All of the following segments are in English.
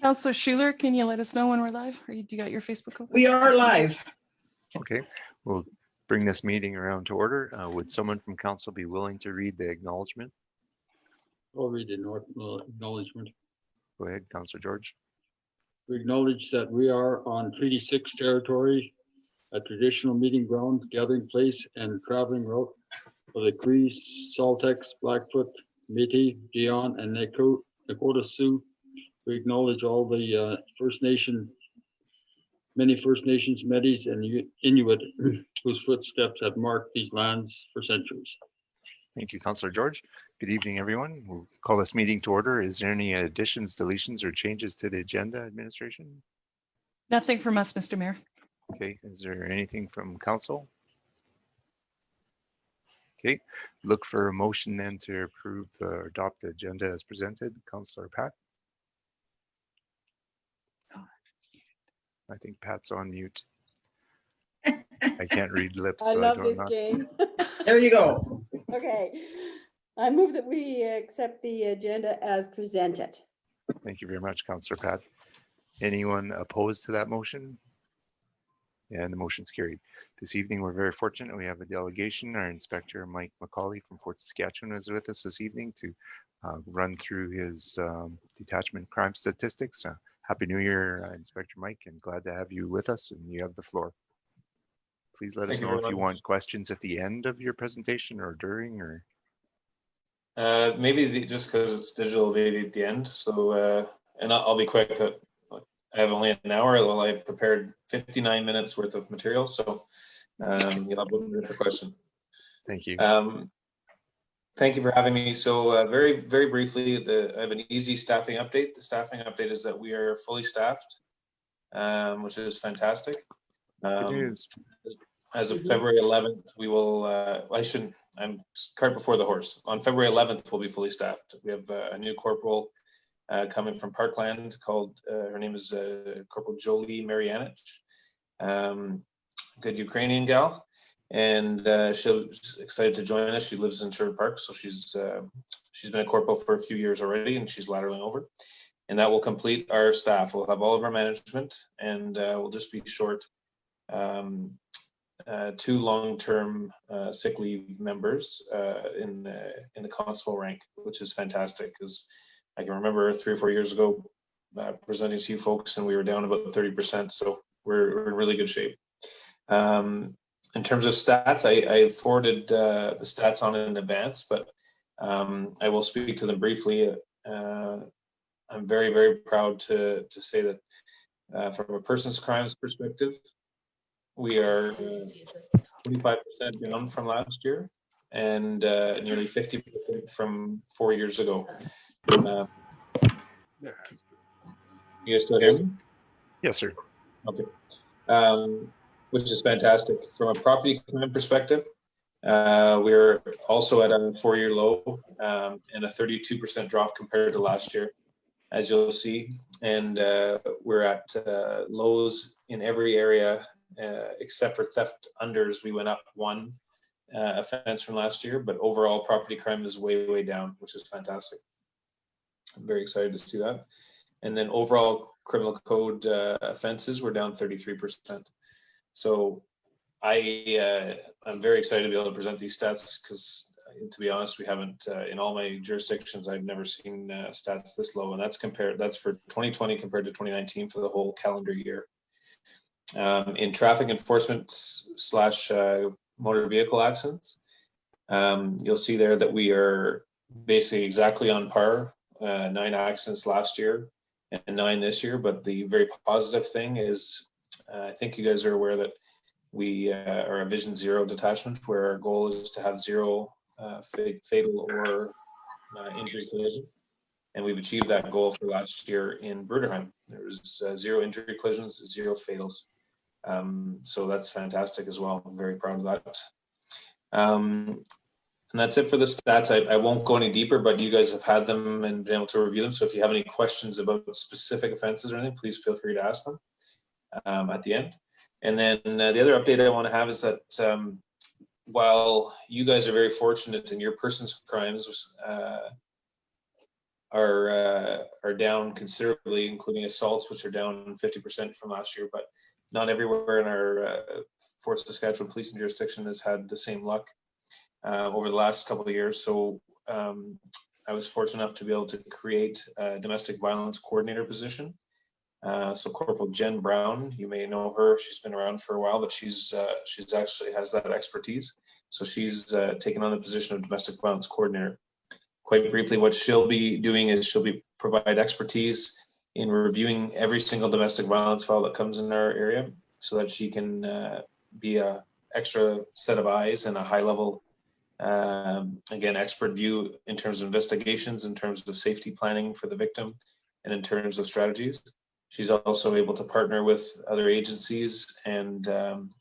Councillor Schuler, can you let us know when we're live? Or do you got your Facebook open? We are live. Okay, we'll bring this meeting around to order. Would someone from council be willing to read the acknowledgement? I'll read the acknowledgement. Go ahead, Councillor George. We acknowledge that we are on Treaty 6 territory, a traditional meeting ground, gathering place, and traveling route for the Cree, Saltex, Blackfoot, Métis, Dion, and Nakota Sioux. We acknowledge all the many First Nations, Métis, and Inuit whose footsteps have marked these lands for centuries. Thank you, Councillor George. Good evening, everyone. We'll call this meeting to order. Is there any additions, deletions, or changes to the agenda, administration? Nothing from us, Mr. Mayor. Okay, is there anything from council? Okay, look for a motion then to approve or adopt the agenda as presented. Councillor Pat? I think Pat's on mute. I can't read lips. I so love don't this know. game. There you go. Okay, I move that we accept the agenda as presented. Thank you very much, Councillor Pat. Anyone opposed to that motion? And the motion's carried. This evening, we're very fortunate. We have a delegation. Our inspector, Mike McCauley from Fort Saskatchewan, is with us this evening to run through his detachment crime statistics. Happy New Year, Inspector Mike, and glad to have you with us, and you have the floor. Please let us know if you want questions at the end of your presentation or during, or maybe just because it's digital, maybe at the end. So, and I'll be quick. I have only an hour. Well, I've prepared 59 minutes worth of material, so you'll have one for question. Thank you. Thank you for having me. So very briefly, I have an easy staffing update. The staffing update is that we are fully staffed, which is fantastic. Good news. As of February 11th, we will, I'm cart before the horse. On February 11th, we'll be fully staffed. We have a new corporal coming from Parkland called, her name is Corporal Jolie Marianich, good Ukrainian gal. And she's excited to join us. She lives in Sherwood Park, so she's been a corporal for a few years already, and she's lateraling over. And that will complete our staff. We'll have all of our management, and we'll just be short 2 long-term sick leave members in the constable rank, which is fantastic. Because I can remember 3 or 4 years ago presenting to you folks, and we were down about 30%. So we're in really good shape. In terms of stats, I forwarded the stats on in advance, but I will speak to them briefly. I'm very proud to say that from a person's crimes perspective, we are 25% down from last year and nearly 50% from 4 years ago. You guys still hear me? Yes, sir. Okay. Which is fantastic. From a property crime perspective, we're also at a 4-year low and a 32% drop compared to last year, as you'll see. And we're at lows in every area except for theft unders. We went up 1 offense from last year, but overall property crime is way down, which is fantastic. I'm very excited to see that. And then overall criminal code offenses were down 33%. So I'm very excited to be able to present these stats because, to be honest, we haven't in all my jurisdictions. I've never seen stats this low, and that's for 2020 compared to 2019 for the whole calendar year. In traffic enforcement / motor vehicle accidents, you'll see there that we are basically exactly on par. 9 accidents last year and 9 this year. But the very positive thing is, I think you guys are aware that we are a Vision Zero detachment, where our goal is to have 0 fatal or injury collision. And we've achieved that goal for last year in Bruderheim. There was 0 injury collisions, 0 fatals. So that's fantastic as well. I'm very proud of that. And that's it for the stats. I won't go any deeper, but you guys have had them and been able to review them. So if you have any questions about specific offenses or anything, please feel free to ask them at the end. And then the other update I want to have is that while you guys are very fortunate in your person's crimes, are down considerably, including assaults, which are down 50% from last year. But not everywhere in our Fort Saskatchewan policing jurisdiction has had the same luck over the last couple of years. So I was fortunate enough to be able to create a domestic violence coordinator position. So Corporal Jen Brown, you may know her. She's been around for a while, but she's actually has that expertise. So she's taken on the position of domestic violence coordinator. Quite briefly, what she'll be doing is she'll be provide expertise in reviewing every single domestic violence file that comes in our area, so that she can be a extra set of eyes and a high level, again, expert view in terms of investigations, in terms of safety planning for the victim, and in terms of strategies. She's also able to partner with other agencies and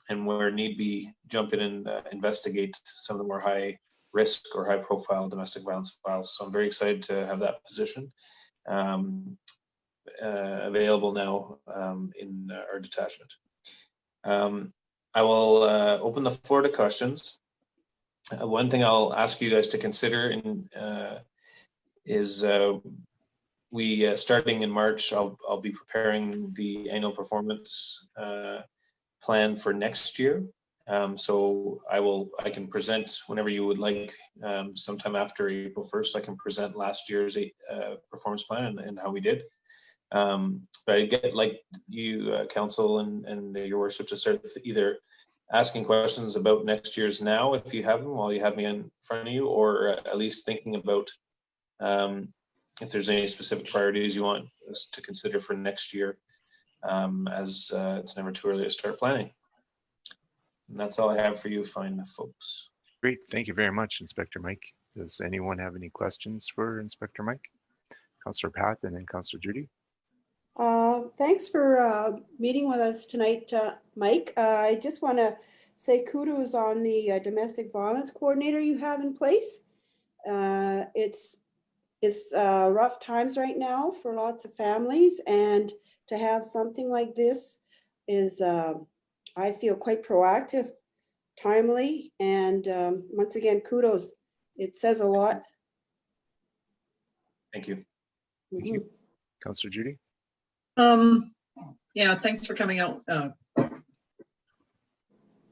where need be, jump in and investigate some of the more high risk or high profile domestic violence files. So I'm very excited to have that position available now in our detachment. I will open the floor to questions. One thing I'll ask you guys to consider is we starting in March, I'll be preparing the annual performance plan for next year. So I can present whenever you would like. Sometime after April 1st, I can present last year's performance plan and how we did. But I get like you, Council and your worship, to start either asking questions about next year's now, if you have them, while you have me in front of you, or at least thinking about if there's any specific priorities you want us to consider for next year, as it's never too early to start planning. And that's all I have for you fine folks. Great, thank you very much, Inspector Mike. Does anyone have any questions for Inspector Mike? Councillor Pat and then Councillor Judy. Thanks for meeting with us tonight, Mike. I just want to say kudos on the domestic violence coordinator you have in place. It's rough times right now for lots of families, and to have something like this is, I feel, quite proactive, timely, and once again, kudos. It says a lot. Thank you. Thank you. Councillor Judy. Yeah, thanks for coming out.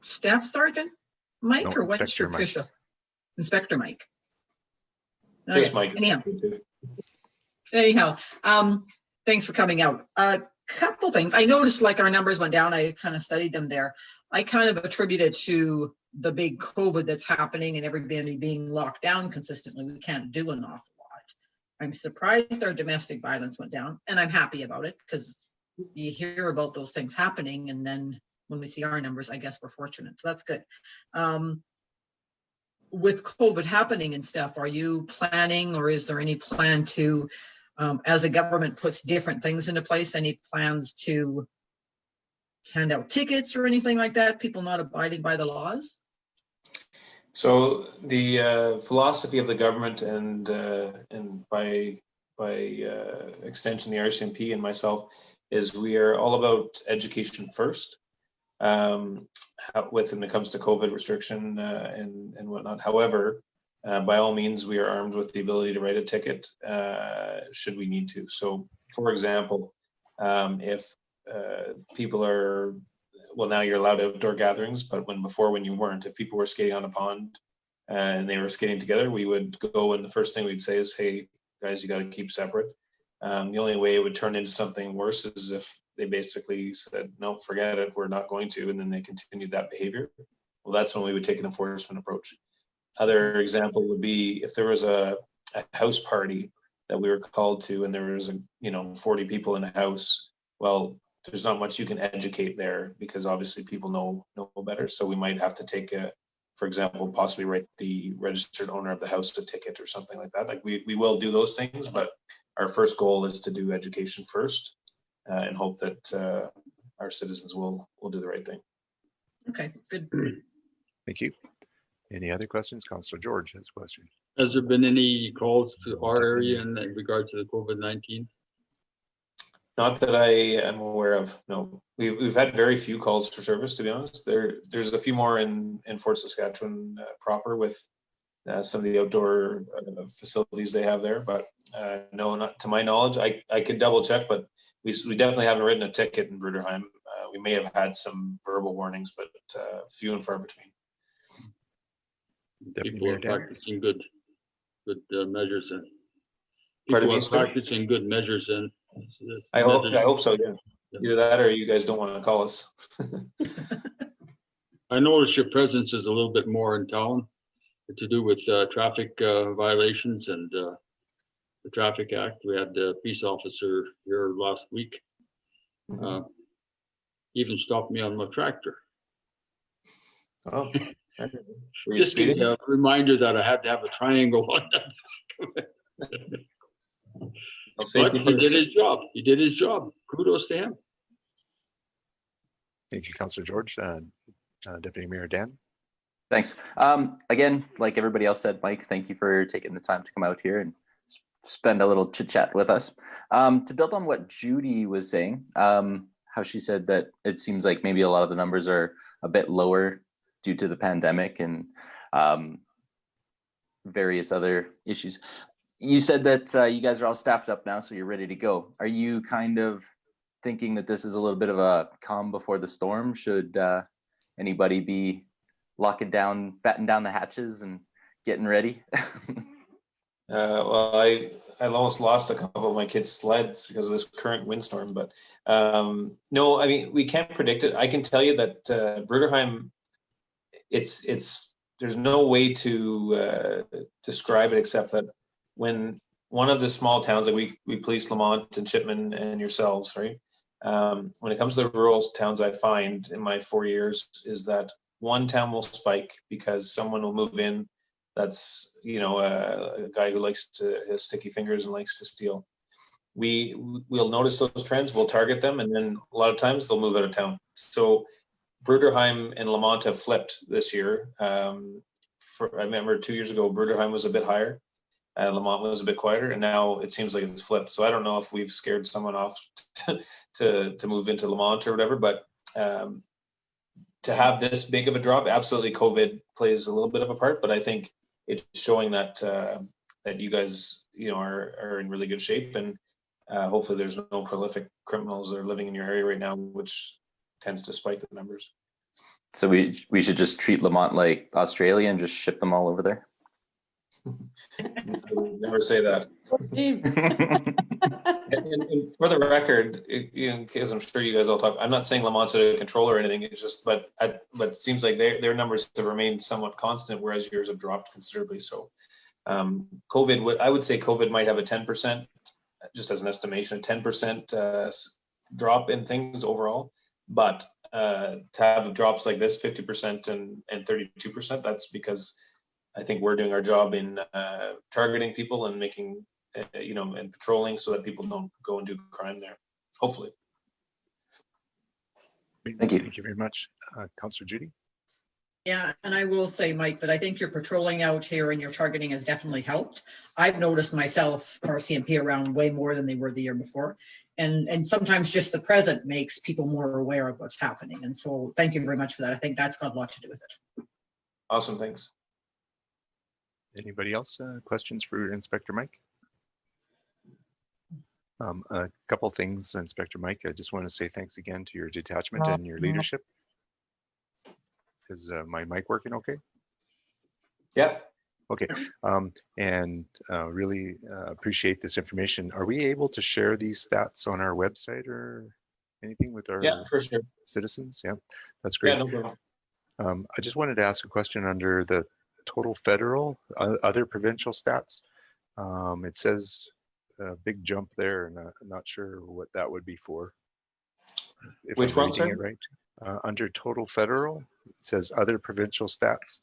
Staff Sergeant Mike, No, or what's your Inspector Mike. official? Inspector Mike. Just Okay, Mike. Anyhow, thanks for coming out. A couple things. I noticed like our numbers went down. I kind of studied them there. I kind of attribute it to the big COVID that's happening and everybody being locked down consistently. We can't do an awful lot. I'm surprised our domestic violence went down, and I'm happy about it because you hear about those things happening, and then when we see our numbers, I guess we're fortunate. So that's good. With COVID happening and stuff, are you planning, or is there any plan to, as a government puts different things into place, any plans to hand out tickets or anything like that, people not abiding by the laws? So the philosophy of the government and by extension the RCMP and myself is we are all about education first. When it comes to COVID restriction and whatnot. However, by all means, we are armed with the ability to write a ticket should we need to. So, for example, if people are, well, now you're allowed outdoor gatherings, but when you weren't, if people were skating on a pond and they were skating together, we would go, and the first thing we'd say is, hey, guys, you got to keep separate. The only way it would turn into something worse is if they basically said, no, forget it, we're not going to, and then they continued that behavior. Well, that's when we would take an enforcement approach. Other example would be if there was a house party that we were called to and there was 40 people in a house. Well, there's not much you can educate there because obviously people know better. So we might have to take for example, possibly write the registered owner of the house a ticket or something like that. Like we will do those things, but our first goal is to do education first and hope that our citizens will do the right thing. Okay, good. Thank you. Any other questions? Councillor George has a question. Has there been any calls to our area in regard to the COVID-19? Not that I am aware of, no. We've had very few calls for service, to be honest. There's a few more in Fort Saskatchewan proper with some of the outdoor facilities they have there. But no, not to my knowledge. I could double check, but we definitely haven't written a ticket in Bruderheim. We may have had some verbal warnings, but few and far between. Deputy People Mayor are Dan. practicing good measures and Pardon people me, are sir? practicing good measures and. I hope so. Yeah. Either that or you guys don't want to call us. I noticed your presence is a little bit more in town to do with traffic violations and the Traffic Act. We had the peace officer here last week. Even stopped me on my tractor. Oh, were you Just speeding? a reminder that I had to have a triangle on that. Well, But safety he did first. his job. He did his job. Kudos to him. Thank you, Councillor George. Deputy Mayor Dan. Thanks. Again, like everybody else said, Mike, thank you for taking the time to come out here and spend a little chit chat with us. To build on what Judy was saying, how she said that it seems like maybe a lot of the numbers are a bit lower due to the pandemic and various other issues. You said that you guys are all staffed up now, so you're ready to go. Are you kind of thinking that this is a little bit of a calm before the storm? Should anybody be locking down, batting down the hatches and getting ready? Well, I almost lost a couple of my kids' sleds because of this current windstorm, but no, I mean, we can't predict it. I can tell you that Bruderheim, there's no way to describe it except that when one of the small towns that we police Lamont and Chipman and yourselves, right? When it comes to the rural towns, I find in my 4 years is that one town will spike because someone will move in that's a guy who likes to has sticky fingers and likes to steal. We'll notice those trends, we'll target them, and then a lot of times they'll move out of town. So Bruderheim and Lamont have flipped this year. I remember 2 years ago Bruderheim was a bit higher, Lamont was a bit quieter, and now it seems like it's flipped. So I don't know if we've scared someone off to move into Lamont or whatever, but to have this big of a drop, absolutely COVID plays a little bit of a part, but I think it's showing that that you guys are in really good shape, and hopefully there's no prolific criminals that are living in your area right now, which tends to spike the numbers. So we should just treat Lamont like Australia and just ship them all over there. I would never say that. Dave. And for the record, because I'm sure you guys all talk, I'm not saying Lamont's out of control or anything. It's just, but it seems like their numbers have remained somewhat constant, whereas yours have dropped considerably. So, COVID, I would say COVID might have a 10%, just as an estimation, a 10% drop in things overall. But to have drops like this, 50% and 32%, that's because I think we're doing our job in targeting people and making, and patrolling so that people don't go and do crime there, hopefully. Thank you. Thank you very much. Councillor Judy. Yeah, and I will say, Mike, that I think your patrolling out here and your targeting has definitely helped. I've noticed myself RCMP around way more than they were the year before. And sometimes just the present makes people more aware of what's happening. And so thank you very much for that. I think that's got a lot to do with it. Awesome, thanks. Anybody else? Questions for Inspector Mike? A couple things, Inspector Mike. I just want to say thanks again to your detachment and your leadership. Is my mic working okay? Yeah. Okay. And really appreciate this information. Are we able to share these stats on our website or anything with our For sure. citizens? Yeah, that's great. Yeah, no problem. I just wanted to ask a question under the total federal, other provincial stats. It says a big jump there, and I'm not sure what that would be for. If Which I'm one, reading sir? it right. Under total federal, it says other provincial stats.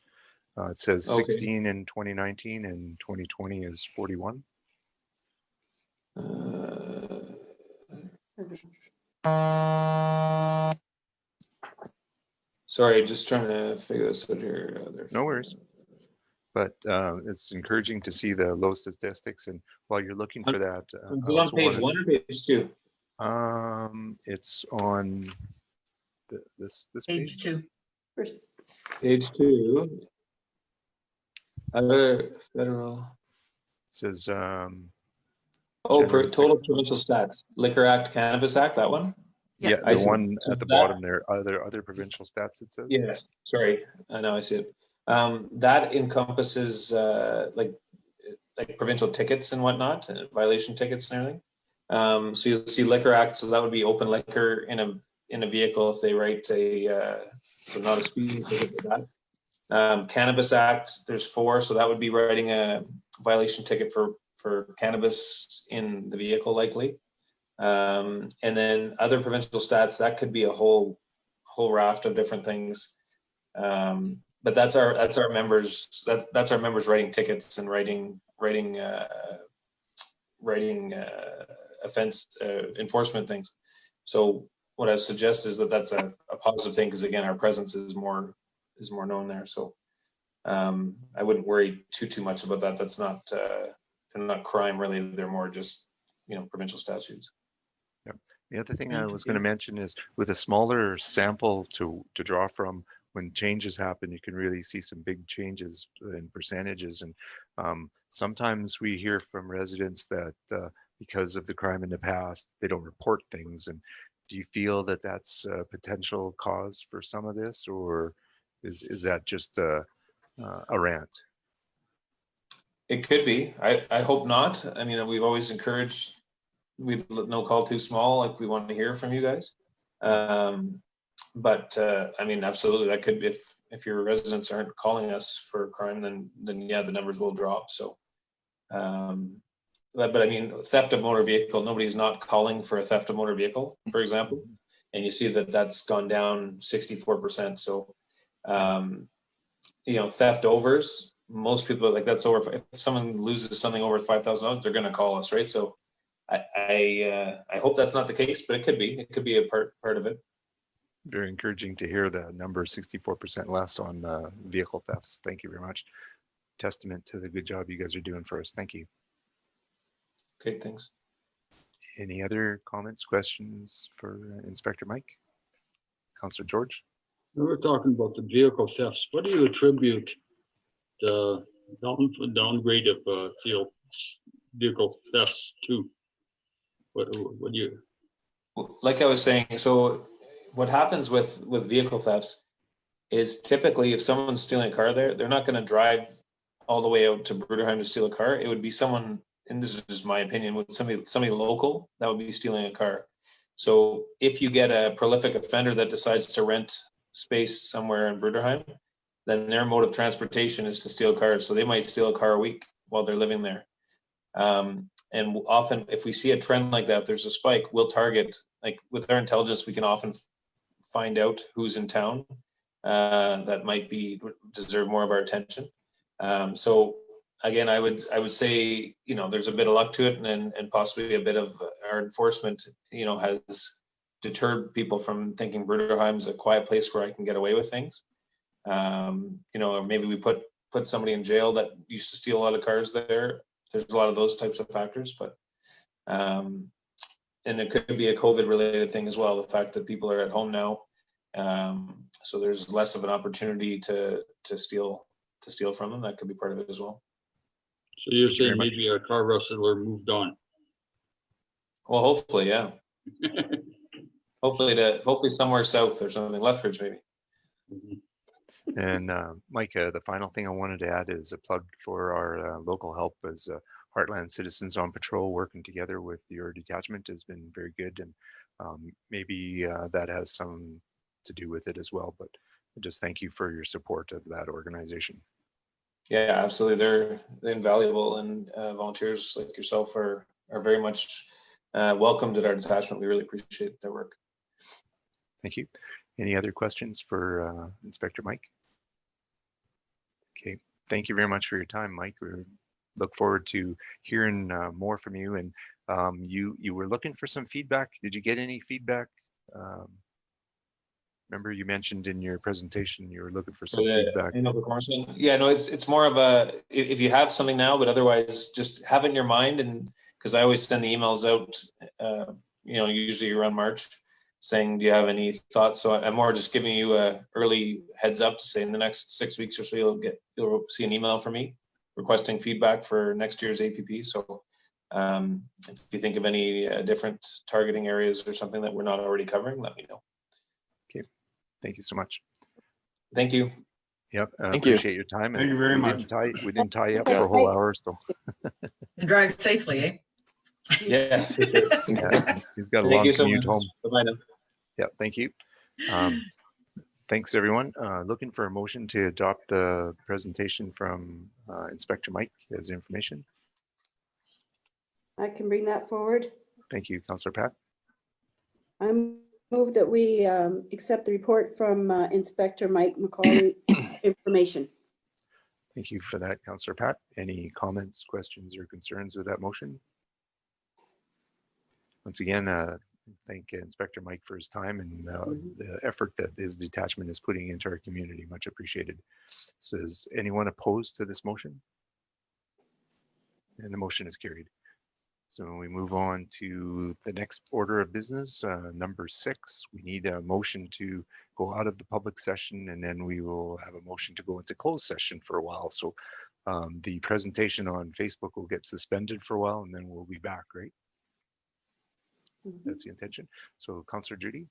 It says Okay. 16 in 2019 and 2020 is 41. Sorry, just trying to figure this out here. No worries. But it's encouraging to see the low statistics. And while you're looking for that, Is it on page 1 or page 2? it's on this Page 2. Page 2. Federal. Says, Oh, General total provincial stats, Liquor Act, Cannabis Act, that one? Yeah. yeah, I the see. one So at the that- bottom there, other provincial stats, it says. Yes, sorry, I know, I see it. That encompasses like provincial tickets and whatnot, violation tickets and everything. So you'll see Liquor Act, so that would be open liquor in a vehicle if they write so not a speeding ticket for that. Cannabis Act, there's 4, so that would be writing a violation ticket for cannabis in the vehicle likely. And then other provincial stats, that could be a whole raft of different things. But that's our members. That's our members writing tickets and writing offense enforcement things. So what I suggest is that's a positive thing, because again, our presence is more known there. So I wouldn't worry too much about that. That's not they're not crime related. They're more just provincial statutes. The other thing I was going to mention is with a smaller sample to draw from, when changes happen, you can really see some big changes in percentages. And sometimes we hear from residents that because of the crime in the past, they don't report things. And do you feel that that's a potential cause for some of this, or is that just a rant? It could be. I hope not. I mean, we've always encouraged. We've no call too small. Like, we want to hear from you guys. But I mean, absolutely, that could be, if your residents aren't calling us for crime, then yeah, the numbers will drop. So, but I mean, theft of motor vehicle, nobody's not calling for a theft of motor vehicle, for example, and you see that that's gone down 64%. So, theft overs, most people, like, that's over. If someone loses something over $5,000, they're going to call us, right? So, I hope that's not the case, but it could be. It could be a part of it. Very encouraging to hear the number 64% less on vehicle thefts. Thank you very much. Testament to the good job you guys are doing for us. Thank you. Great, thanks. Any other comments, questions for Inspector Mike? Councillor George? We were talking about the vehicle thefts. What do you attribute the downgrade of vehicle thefts to? What do you? Like I was saying, so what happens with vehicle thefts is typically if someone's stealing a car there, they're not going to drive all the way out to Bruderheim to steal a car. It would be someone, and this is just my opinion, with somebody local that would be stealing a car. So if you get a prolific offender that decides to rent space somewhere in Bruderheim, then their mode of transportation is to steal cars. So they might steal a car a week while they're living there. And often, if we see a trend like that, there's a spike, we'll target, like with our intelligence, we can often find out who's in town that might deserve more of our attention. So again, I would say, there's a bit of luck to it, and possibly a bit of our enforcement, has deterred people from thinking Bruderheim's a quiet place where I can get away with things. Or maybe we put somebody in jail that used to steal a lot of cars there. There's a lot of those types of factors, but and it could be a COVID related thing as well. The fact that people are at home now, so there's less of an opportunity to steal from them. That could be part of it as well. So you're saying maybe a car rustler moved on? Well, hopefully, yeah. hopefully somewhere south or something, Lethbridge maybe. Mm-hmm. And Mike, the final thing I wanted to add is a plug for our local help as Heartland Citizens on Patrol. Working together with your detachment has been very good, and maybe that has some to do with it as well. But just thank you for your support of that organization. Yeah, absolutely. They're invaluable, and volunteers like yourself are very much welcomed at our detachment. We really appreciate their work. Thank you. Any other questions for Inspector Mike? Okay, thank you very much for your time, Mike. We look forward to hearing more from you. And you were looking for some feedback. Did you get any feedback? Remember you mentioned in your presentation you were looking for some feedback. Yeah, no, it's more of a, if you have something now, but otherwise just have it in your mind. And because I always send the emails out, usually around March, saying, do you have any thoughts? So I'm more just giving you a early heads up to say in the next 6 weeks or so, you'll see an email from me. requesting feedback for next year's APP. So if you think of any different targeting areas or something that we're not already covering, let me know. Thank you so much. Thank you. Yep, I Thank you. appreciate your time. Thank you very we much. We didn't tie you up Thanks, for a whole Mike. hour, so And drive safely, eh? Yes. For sure. yeah, he's got a Thank long you so commute much. home. Bye-bye now. Yeah, thank you. Thanks, everyone. Looking for a motion to adopt the presentation from Inspector Mike as information. I can bring that forward. Thank you, Councillor Pat. I move that we accept the report from Inspector Mike McCauley information. Thank you for that, Councillor Pat. Any comments, questions, or concerns with that motion? Once again, thank Inspector Mike for his time and the effort that his detachment is putting into our community. Much appreciated. So is anyone opposed to this motion? And the motion is carried. So we move on to the next order of business, number 6. We need a motion to go out of the public session, and then we will have a motion to go into closed session for a while. So the presentation on Facebook will get suspended for a while, and then we'll be back, right? That's the intention. So Councillor Judy,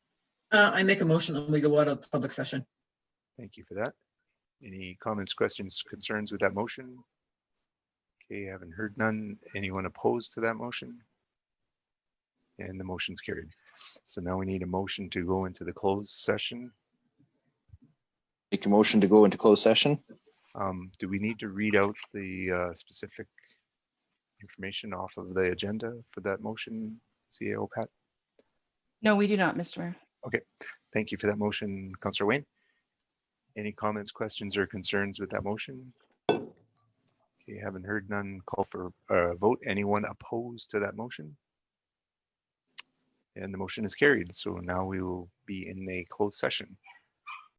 I make a motion that we go out of public session. thank you for that. Any comments, questions, concerns with that motion? Okay, haven't heard none. Anyone opposed to that motion? And the motion's carried. So now we need a motion to go into the closed session. Make a motion to go into closed session. Do we need to read out the specific information off of the agenda for that motion, CAO Pat? No, we do not, Mr. Mayor. Okay, thank you for that motion, Councillor Wayne. Any comments, questions, or concerns with that motion? Okay, haven't heard none. Call for a vote. Anyone opposed to that motion? And the motion is carried. So now we will be in a closed session.